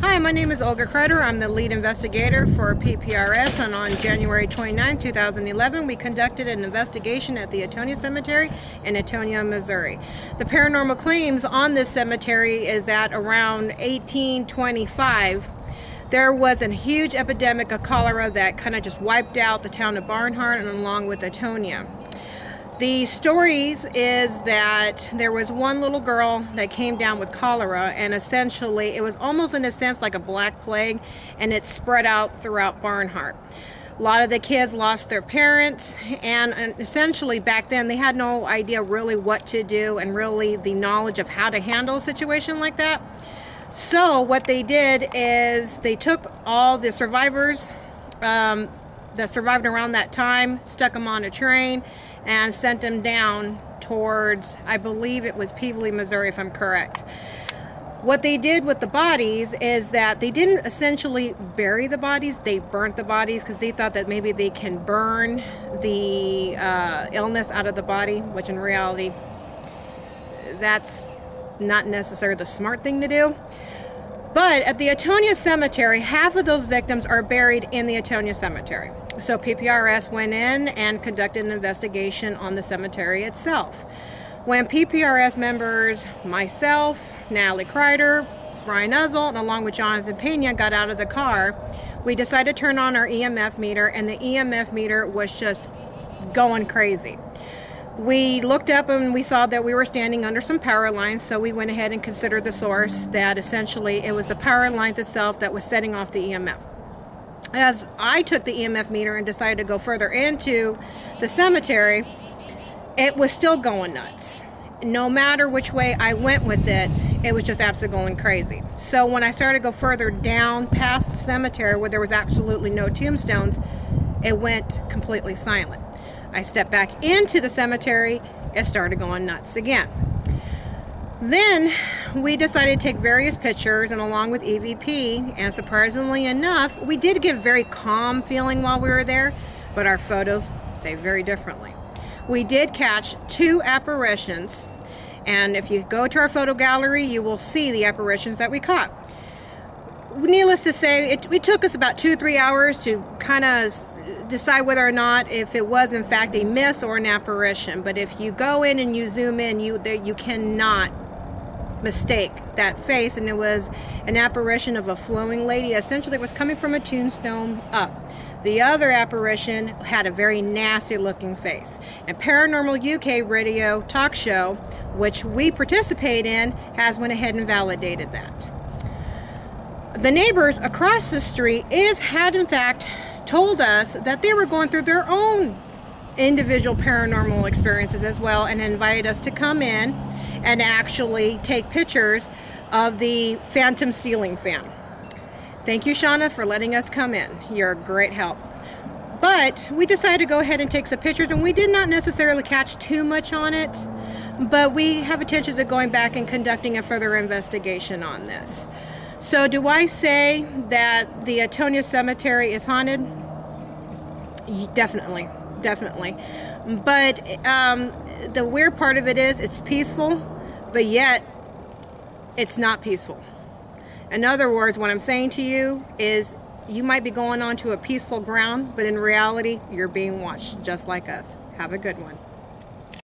Hi, my name is Olga Kreider. I'm the lead investigator for PPRS, and on January 29, 2011, we conducted an investigation at the Antonia Cemetery in Antonia, Missouri. The paranormal claims on this cemetery is that around 1825, there was a huge epidemic of cholera that kind of just wiped out the town of Barnhart and along with Antonia. The stories is that there was one little girl that came down with cholera, and essentially it was almost in a sense like a black plague, and it spread out throughout Barnhart. A lot of the kids lost their parents, and essentially back then they had no idea really what to do and really the knowledge of how to handle a situation like that. So what they did is they took all the survivors that survived around that time, stuck them on a train, and sent them down towards, I believe it was Peevely, Missouri, if I'm correct. What they did with the bodies is that they didn't essentially bury the bodies, they burnt the bodies because they thought that maybe they can burn the illness out of the body, which in reality, that's not necessarily the smart thing to do. But at the Antonia Cemetery, half of those victims are buried in the Antonia Cemetery. So PPRS went in and conducted an investigation on the cemetery itself. When PPRS members, myself, Olga Kreider, Brian Uzzle, and along with Jonathan Pena got out of the car, we decided to turn on our EMF meter, and the EMF meter was just going crazy. We looked up and we saw that we were standing under some power lines, so we went ahead and considered the source, that essentially it was the power lines itself that was setting off the EMF. As I took the EMF meter and decided to go further into the cemetery, it was still going nuts. No matter which way I went with it, it was just absolutely going crazy. So when I started to go further down past the cemetery where there was absolutely no tombstones, it went completely silent. I stepped back into the cemetery, it started going nuts again. Then we decided to take various pictures, and along with EVP, and surprisingly enough, we did get a very calm feeling while we were there, but our photos say very differently. We did catch two apparitions, and if you go to our photo gallery, you will see the apparitions that we caught. Needless to say, it took us about 2-3 hours to kind of decide whether or not if it was in fact a mist or an apparition. But if you go in and you zoom in, you cannot mistake that face, and it was an apparition of a flowing lady. Essentially it was coming from a tombstone up. The other apparition had a very nasty looking face. And Paranormal UK radio talk show, which we participate in, has went ahead and validated that. The neighbors across the street had in fact told us that they were going through their own individual paranormal experiences as well, and invited us to come in and actually take pictures of the phantom ceiling fan. Thank you, Shauna, for letting us come in. You're a great help. But we decided to go ahead and take some pictures, and we did not necessarily catch too much on it, but we have intentions of going back and conducting a further investigation on this. So do I say that the Antonia Cemetery is haunted? Definitely, definitely. But the weird part of it is it's peaceful, but yet it's not peaceful. In other words, what I'm saying to you is you might be going onto a peaceful ground, but in reality, you're being watched just like us. Have a good one.